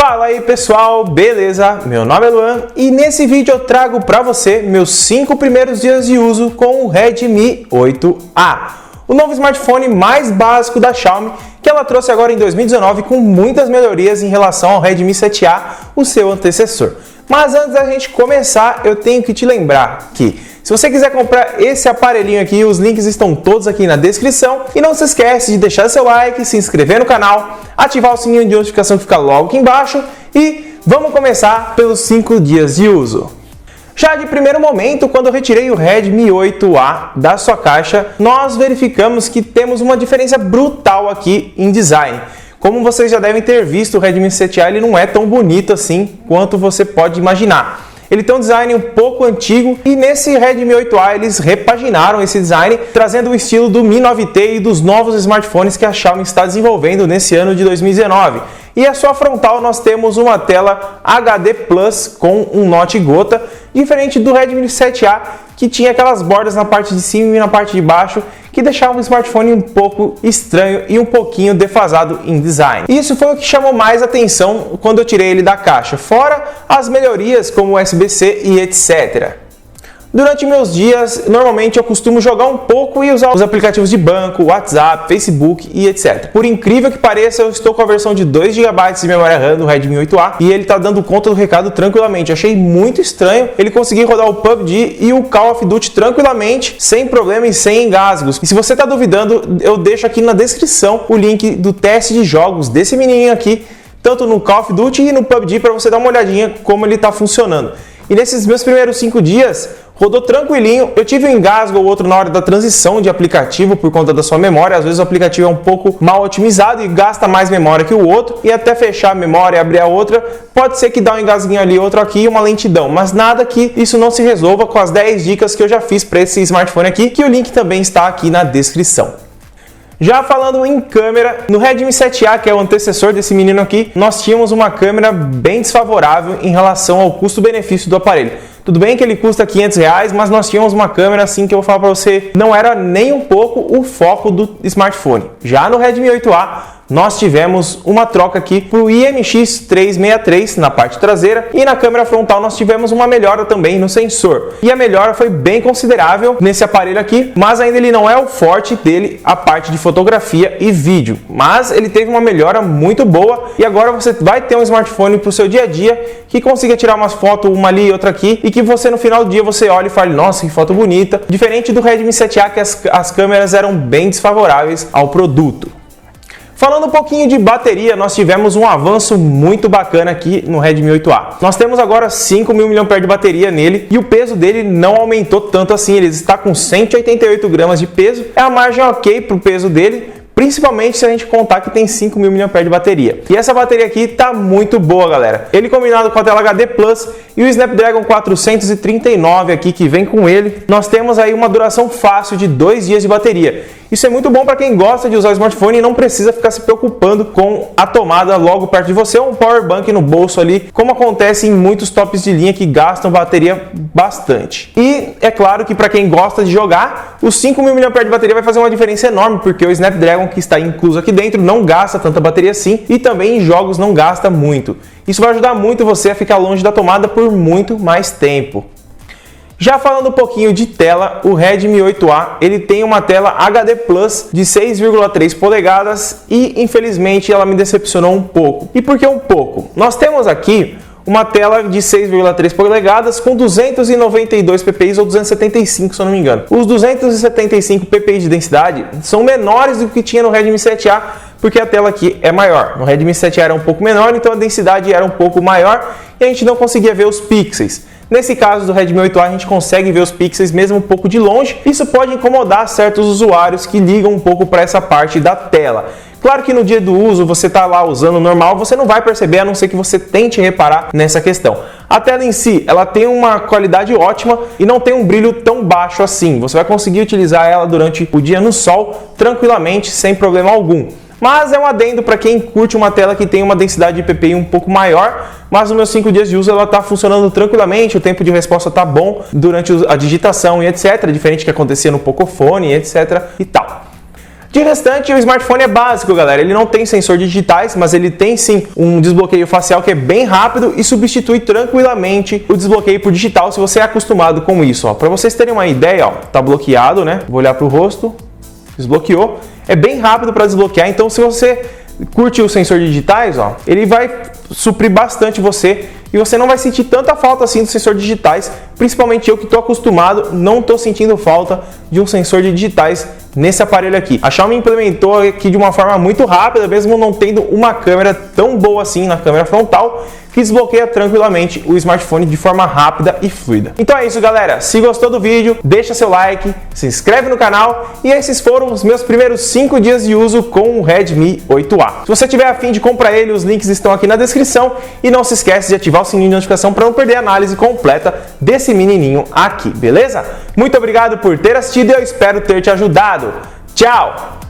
Fala aí pessoal, beleza? Meu nome é Luan e nesse vídeo eu trago para você meus 5 primeiros dias de uso com o Redmi 8A, o novo smartphone mais básico da Xiaomi que ela trouxe agora em 2019 com muitas melhorias em relação ao Redmi 7A, o seu antecessor. Mas antes da gente começar, eu tenho que te lembrar que se você quiser comprar esse aparelhinho aqui, os links estão todos aqui na descrição. E não se esquece de deixar seu like, se inscrever no canal, ativar o sininho de notificação que fica logo aqui embaixo. E vamos começar pelos 5 dias de uso. Já de primeiro momento, quando eu retirei o Redmi 8A da sua caixa, nós verificamos que temos uma diferença brutal aqui em design. Como vocês já devem ter visto, o Redmi 7A ele não é tão bonito assim quanto você pode imaginar. Ele tem um design um pouco antigo e nesse Redmi 8A eles repaginaram esse design, trazendo o estilo do Mi 9T e dos novos smartphones que a Xiaomi está desenvolvendo nesse ano de 2019. E a sua frontal nós temos uma tela HD Plus com um note gota, diferente do Redmi 7A que tinha aquelas bordas na parte de cima e na parte de baixo que deixavam o smartphone um pouco estranho e um pouquinho defasado em design. Isso foi o que chamou mais atenção quando eu tirei ele da caixa, fora as melhorias como USB-C e etc. Durante meus dias, normalmente eu costumo jogar um pouco e usar os aplicativos de banco, WhatsApp, Facebook e etc. Por incrível que pareça, eu estou com a versão de 2 GB de memória RAM do Redmi 8A e ele está dando conta do recado tranquilamente. Eu achei muito estranho ele conseguir rodar o PUBG e o Call of Duty tranquilamente, sem problema e sem engasgos. E se você está duvidando, eu deixo aqui na descrição o link do teste de jogos desse menininho aqui, tanto no Call of Duty e no PUBG, para você dar uma olhadinha como ele está funcionando. E nesses meus primeiros 5 dias, rodou tranquilinho. Eu tive um engasgo ou outro na hora da transição de aplicativo por conta da sua memória. Às vezes o aplicativo é um pouco mal otimizado e gasta mais memória que o outro. E até fechar a memória e abrir a outra, pode ser que dá um engasguinho ali, outro aqui e uma lentidão. Mas nada que isso não se resolva com as 10 dicas que eu já fiz para esse smartphone aqui, que o link também está aqui na descrição. Já falando em câmera, no Redmi 7A, que é o antecessor desse menino aqui, nós tínhamos uma câmera bem desfavorável em relação ao custo-benefício do aparelho. Tudo bem que ele custa R$500, mas nós tínhamos uma câmera assim que eu vou falar para você, não era nem um pouco o foco do smartphone. Já no Redmi 8A, nós tivemos uma troca aqui para o IMX363 na parte traseira e na câmera frontal nós tivemos uma melhora também no sensor. E a melhora foi bem considerável nesse aparelho aqui, mas ainda ele não é o forte dele, a parte de fotografia e vídeo. Mas ele teve uma melhora muito boa e agora você vai ter um smartphone para o seu dia a dia que consiga tirar umas fotos, uma ali e outra aqui, e que você no final do dia você olha e fale, nossa, que foto bonita. Diferente do Redmi 7A, que as câmeras eram bem desfavoráveis ao produto. Falando um pouquinho de bateria, nós tivemos um avanço muito bacana aqui no Redmi 8A. Nós temos agora 5.000 mAh de bateria nele e o peso dele não aumentou tanto assim, ele está com 188 gramas de peso, é a margem ok para o peso dele, principalmente se a gente contar que tem 5.000 mAh de bateria. E essa bateria aqui tá muito boa, galera. Ele combinado com a tela HD Plus e o Snapdragon 439 aqui que vem com ele, nós temos aí uma duração fácil de 2 dias de bateria. Isso é muito bom para quem gosta de usar o smartphone e não precisa ficar se preocupando com a tomada logo perto de você ou um power bank no bolso ali, como acontece em muitos tops de linha que gastam bateria bastante. E é claro que para quem gosta de jogar, os 5.000 mAh de bateria vai fazer uma diferença enorme, porque o Snapdragon que está incluso aqui dentro não gasta tanta bateria assim e também em jogos não gasta muito. Isso vai ajudar muito você a ficar longe da tomada por muito mais tempo. Já falando um pouquinho de tela, o Redmi 8A ele tem uma tela HD Plus de 6,3 polegadas e infelizmente ela me decepcionou um pouco. E por que um pouco? Nós temos aqui uma tela de 6,3 polegadas com 292 ppi ou 275 se eu não me engano. Os 275 ppi de densidade são menores do que tinha no Redmi 7A, porque a tela aqui é maior. No Redmi 7A era um pouco menor, então a densidade era um pouco maior e a gente não conseguia ver os pixels. Nesse caso do Redmi 8A a gente consegue ver os pixels mesmo um pouco de longe. Isso pode incomodar certos usuários que ligam um pouco para essa parte da tela. Claro que no dia do uso, você está lá usando normal, você não vai perceber, a não ser que você tente reparar nessa questão. A tela em si, ela tem uma qualidade ótima e não tem um brilho tão baixo assim. Você vai conseguir utilizar ela durante o dia no sol tranquilamente, sem problema algum. Mas é um adendo para quem curte uma tela que tem uma densidade de PPI um pouco maior, mas nos meus 5 dias de uso ela está funcionando tranquilamente, o tempo de resposta está bom durante a digitação e etc, diferente do que acontecia no Pocophone, etc e tal. De restante, o smartphone é básico, galera. Ele não tem sensor de digitais, mas ele tem sim um desbloqueio facial que é bem rápido e substitui tranquilamente o desbloqueio por digital se você é acostumado com isso. Para vocês terem uma ideia, ó, tá bloqueado, né? Vou olhar para o rosto, desbloqueou. É bem rápido para desbloquear, então se você curte o sensor de digitais, ó, ele vai suprir bastante você e você não vai sentir tanta falta assim do sensor de digitais, principalmente eu que estou acostumado, não estou sentindo falta de um sensor de digitais nesse aparelho aqui. A Xiaomi implementou aqui de uma forma muito rápida, mesmo não tendo uma câmera tão boa assim na câmera frontal, que desbloqueia tranquilamente o smartphone de forma rápida e fluida. Então é isso, galera. Se gostou do vídeo, deixa seu like, se inscreve no canal e esses foram os meus primeiros 5 dias de uso com o Redmi 8A. Se você tiver a fim de comprar ele, os links estão aqui na descrição e não se esquece de ativar o sininho de notificação para não perder a análise completa desse menininho aqui, beleza? Muito obrigado por ter assistido e eu espero ter te ajudado. Tchau!